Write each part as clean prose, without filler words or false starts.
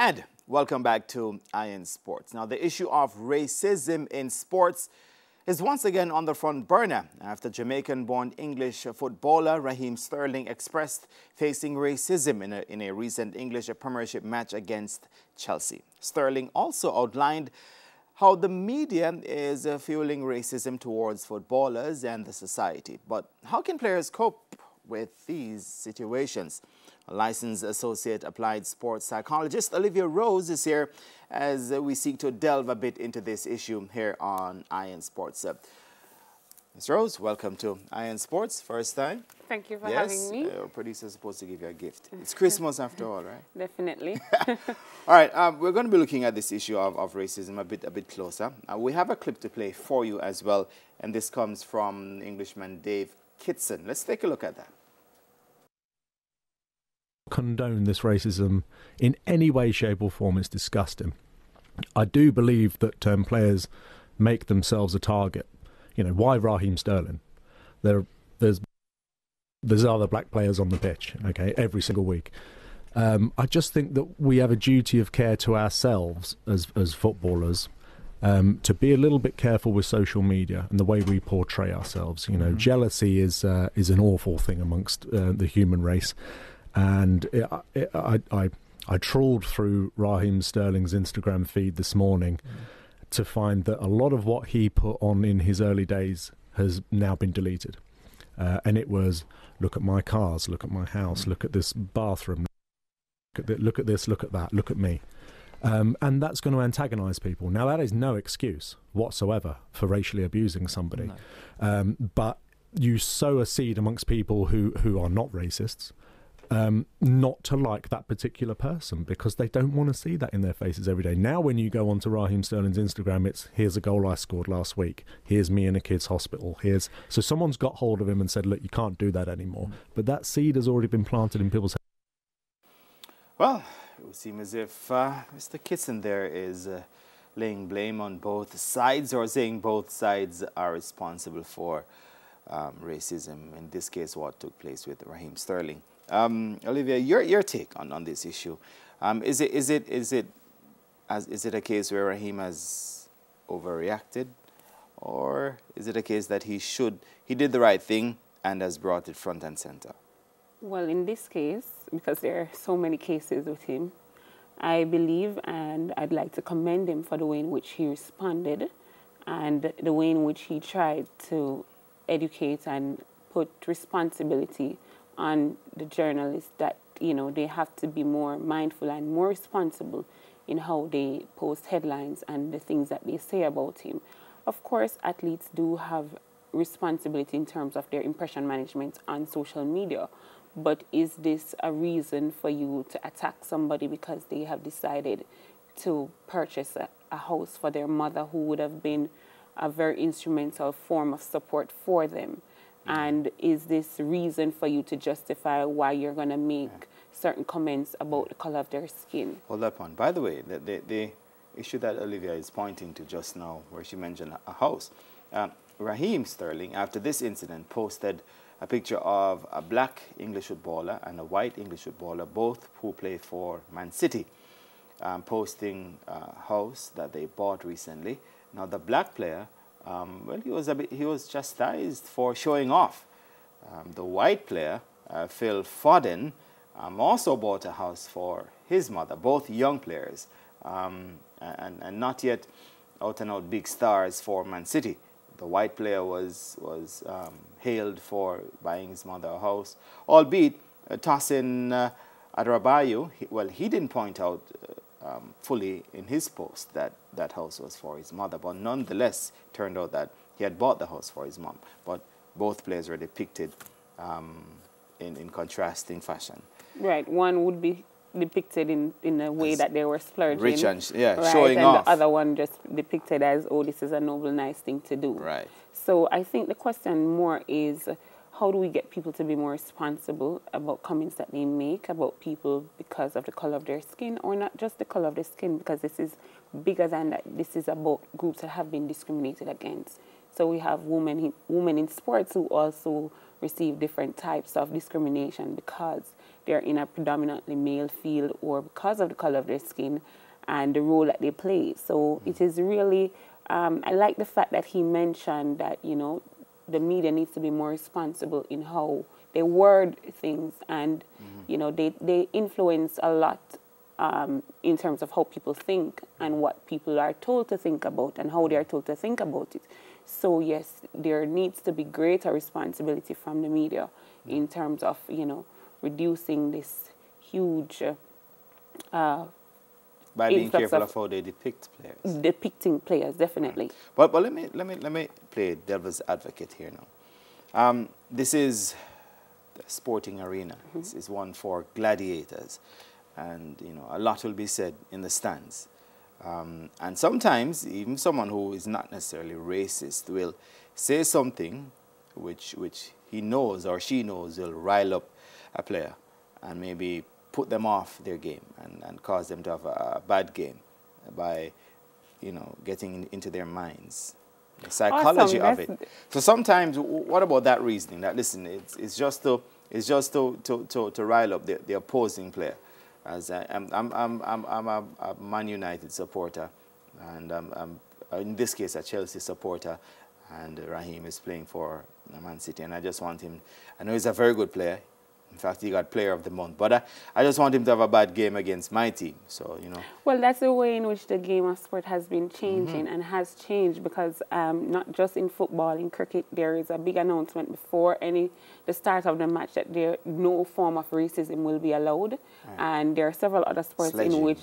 And welcome back to Iron Sports. Now, the issue of racism in sports is once again on the front burner after Jamaican-born English footballer Raheem Sterling expressed facing racism in a recent English Premiership match against Chelsea. Sterling also outlined how the media is fueling racism towards footballers and the society. But how can players cope with these situations? A licensed associate applied sports psychologist Olivia Rose is here as we seek to delve a bit into this issue here on Iron Sports. Ms. Rose, welcome to Iron Sports, first time. Thank you for having me. Yes, our producer is supposed to give you a gift. It's Christmas after all, right? Definitely. All right, we're going to be looking at this issue of racism a bit closer. We have a clip to play for you as well, and this comes from Englishman Dave Kitson. Let's take a look at that. Condone this racism in any way, shape or form. It's disgusting. I do believe that players make themselves a target. You know, why Raheem Sterling? There's other black players on the pitch, okay, every single week. I just think that we have a duty of care to ourselves as footballers, to be a little bit careful with social media and the way we portray ourselves. You know, jealousy is an awful thing amongst the human race. And I trawled through Raheem Sterling's Instagram feed this morning to find that a lot of what he put on in his early days has now been deleted. And it was, look at my cars, look at my house, look at this bathroom, look at this, look at that, look at me. And that's going to antagonise people. Now, that is no excuse whatsoever for racially abusing somebody. No. But you sow a seed amongst people who are not racists, not to like that particular person because they don't want to see that in their faces every day. Now when you go onto Raheem Sterling's Instagram, it's here's a goal I scored last week, here's me in a kid's hospital, so someone's got hold of him and said, look, you can't do that anymore. But that seed has already been planted in people's heads. Well, it would seem as if Mr. Kitson there is laying blame on both sides, or saying both sides are responsible for racism, in this case what took place with Raheem Sterling. Olivia, your take on this issue. Is it a case where Raheem has overreacted, or is it a case that he did the right thing and has brought it front and center? Well, in this case, because there are so many cases with him, I believe and I'd like to commend him for the way in which he responded and the way in which he tried to educate and put responsibility on the journalists that, you know, they have to be more mindful and more responsible in how they post headlines and the things that they say about him. Of course, athletes do have responsibility in terms of their impression management on social media, but is this a reason for you to attack somebody because they have decided to purchase a house for their mother who would have been a very instrumental form of support for them? And is this reason for you to justify why you're going to make certain comments about the color of their skin? Hold that point. By the way, the issue that Olivia is pointing to just now, where she mentioned a house, Raheem Sterling, after this incident, posted a picture of a black English footballer and a white English footballer, both who play for Man City, posting a house that they bought recently. Now, the black player, well, he was chastised for showing off. The white player, Phil Foden, also bought a house for his mother, both young players, and not yet out-and-out big stars for Man City. The white player was hailed for buying his mother a house, albeit Tosin Adrabayo, he didn't point out fully in his post that that house was for his mother, but nonetheless turned out that he had bought the house for his mom. But both players were depicted in contrasting fashion. Right, one would be depicted in a way that they were splurging, rich and right, showing and off. The other one just depicted as, oh, this is a noble, nice thing to do. Right. So I think the question more is, how do we get people to be more responsible about comments that they make about people because of the color of their skin, or not just the color of their skin, because this is bigger than that. This is about groups that have been discriminated against. So we have women in sports who also receive different types of discrimination because they're in a predominantly male field or because of the color of their skin and the role that they play. So it is really, I like the fact that he mentioned that, you know, the media needs to be more responsible in how they word things, and, you know, they influence a lot in terms of how people think and what people are told to think about and how they are told to think about it. So yes, there needs to be greater responsibility from the media in terms of, you know, reducing this huge by being careful of how they depict players. Depicting players, definitely. But let me play devil's advocate here now. This is the sporting arena. This is one for gladiators, and you know, a lot will be said in the stands. And sometimes even someone who is not necessarily racist will say something which he knows or she knows will rile up a player and maybe put them off their game and cause them to have a bad game by, you know, getting into their minds, the psychology of it. So sometimes, what about that reasoning? That listen, it's just to rile up the opposing player. As I'm a Man United supporter, and in this case a Chelsea supporter, and Raheem is playing for Man City, and I just want him. I know he's a very good player. In fact, he got Player of the Month. But I just want him to have a bad game against my team. So, you know. Well, that's the way in which the game of sport has been changing and has changed, because not just in football, in cricket, there is a big announcement before the start of the match that no form of racism will be allowed. Right. And there are several other sports in which,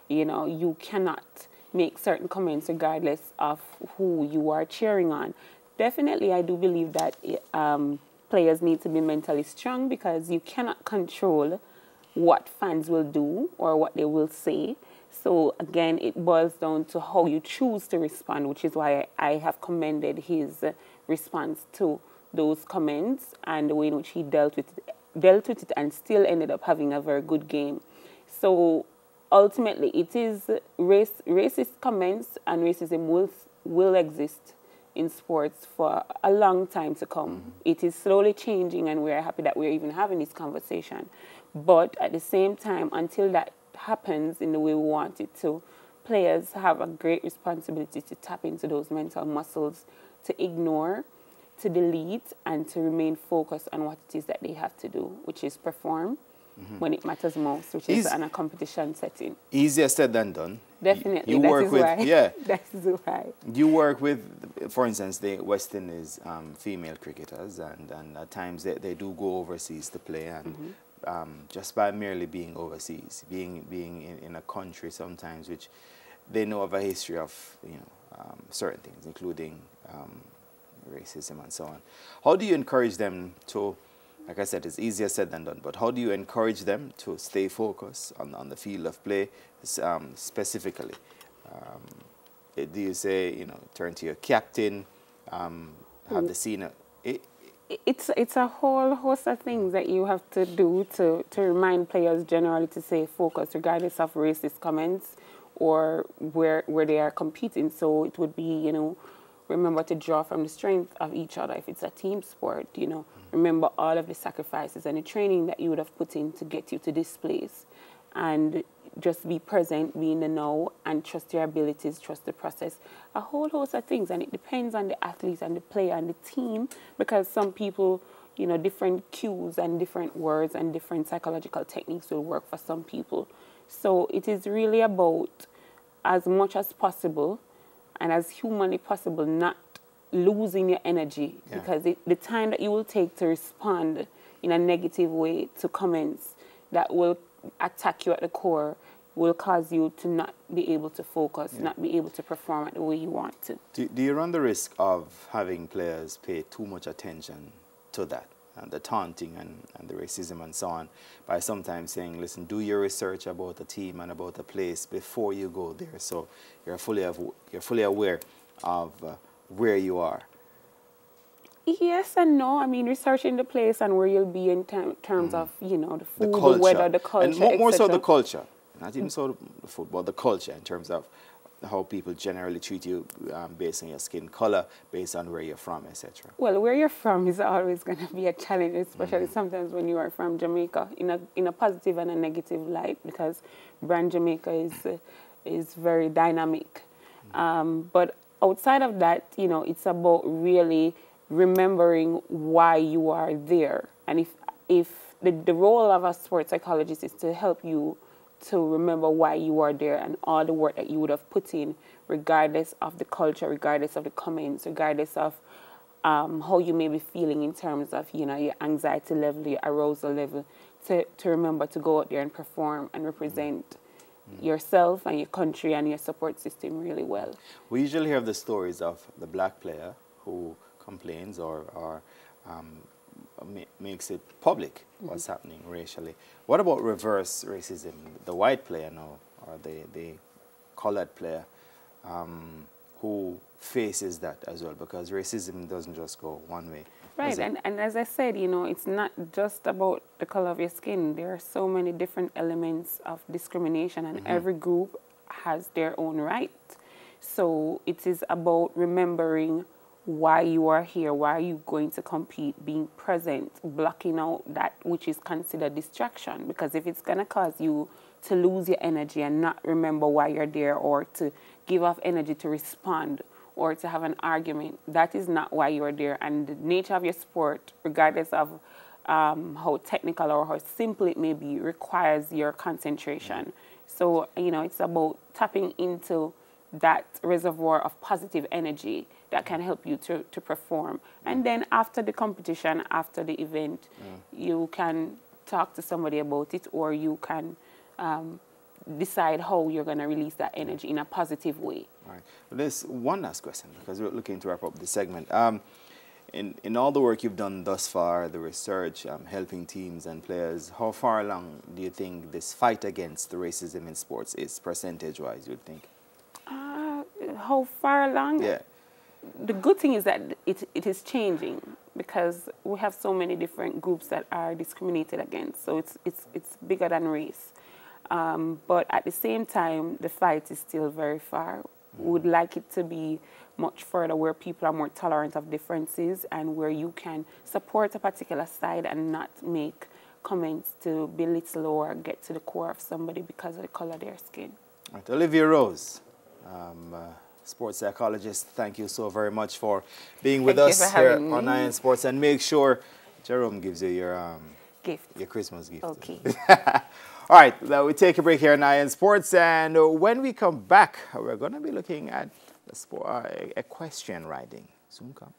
you know, you cannot make certain comments regardless of who you are cheering on. Definitely, I do believe that players need to be mentally strong, because you cannot control what fans will do or what they will say. So again, it boils down to how you choose to respond, which is why I have commended his response to those comments and the way in which he dealt with it and still ended up having a very good game. So ultimately, it is racist comments and racism will exist in sports for a long time to come. It is slowly changing, and we're happy that we're even having this conversation. But at the same time, until that happens in the way we want it to, players have a great responsibility to tap into those mental muscles, to ignore, to delete, and to remain focused on what it is that they have to do, which is perform when it matters most, which is in a competition setting. Easier said than done. Definitely. That is why. You work with, for instance, the West Indies female cricketers, and at times they do go overseas to play, and just by merely being overseas, being in a country sometimes which they know of a history of, you know, certain things, including racism and so on. How do you encourage them to, like I said, it's easier said than done, but how do you encourage them to stay focused on the field of play specifically? Do you say, you know, turn to your captain, have the scene? It's a whole host of things that you have to do to remind players generally to stay focused, regardless of racist comments or where they are competing. So it would be, you know, remember to draw from the strength of each other. If it's a team sport, you know, remember all of the sacrifices and the training that you would have put in to get you to this place. And just be present, be in the know, and trust your abilities, trust the process. A whole host of things. And it depends on the athletes and the player and the team, because some people, you know, different cues and different words and different psychological techniques will work for some people. So it is really about, as much as possible, and as humanly possible, not losing your energy, because the time that you will take to respond in a negative way to comments that will attack you at the core will cause you to not be able to focus, not be able to perform at the way you want to. Do you run the risk of having players pay too much attention to that, and the taunting and the racism and so on, by sometimes saying, listen, do your research about the team and about the place before you go there, so you're fully aware of where you are? Yes and no. I mean, researching the place and where you'll be in terms of, you know, the food, the weather, the culture, and more so the culture. Not even so the football, the culture, in terms of how people generally treat you based on your skin color, based on where you're from, etc.? Well, where you're from is always going to be a challenge, especially sometimes when you are from Jamaica, in a positive and a negative light, because brand Jamaica is very dynamic. But outside of that, you know, it's about really remembering why you are there. And if the role of a sports psychologist is to help you to remember why you are there and all the work that you would have put in, regardless of the culture, regardless of the comments, regardless of how you may be feeling in terms of, you know, your anxiety level, your arousal level, to remember to go out there and perform and represent yourself and your country and your support system really well. We usually hear the stories of the black player who complains or makes it public what's happening racially. What about reverse racism? The white player now, or the colored player who faces that as well, because racism doesn't just go one way. Right, and as I said, you know, it's not just about the color of your skin. There are so many different elements of discrimination, and every group has their own right. So it is about remembering why you are here, why are you going to compete, being present, blocking out that which is considered distraction. Because if it's going to cause you to lose your energy and not remember why you're there, or to give off energy to respond, or to have an argument, that is not why you're there. And the nature of your sport, regardless of how technical or how simple it may be, requires your concentration. So, you know, it's about tapping into that reservoir of positive energy that can help you to perform. And then after the competition, after the event, you can talk to somebody about it, or you can decide how you're going to release that energy in a positive way. All right. Well, there's one last question, because we're looking to wrap up this segment. In all the work you've done thus far, the research, helping teams and players, how far along do you think this fight against the racism in sports is, percentage-wise, you'd think? How far along? Yeah. The good thing is that it is changing, because we have so many different groups that are discriminated against. So it's bigger than race. But at the same time, the fight is still very far. We would like it to be much further, where people are more tolerant of differences, and where you can support a particular side and not make comments to belittle or get to the core of somebody because of the color of their skin. Right. Olivia Rose, sports psychologist, thank you so very much for being with us here on IN Sports. And make sure Jerome gives you your gift, your Christmas gift. Okay. All right, now we take a break here on IN Sports, and when we come back, we're going to be looking at the equestrian riding. Soon come.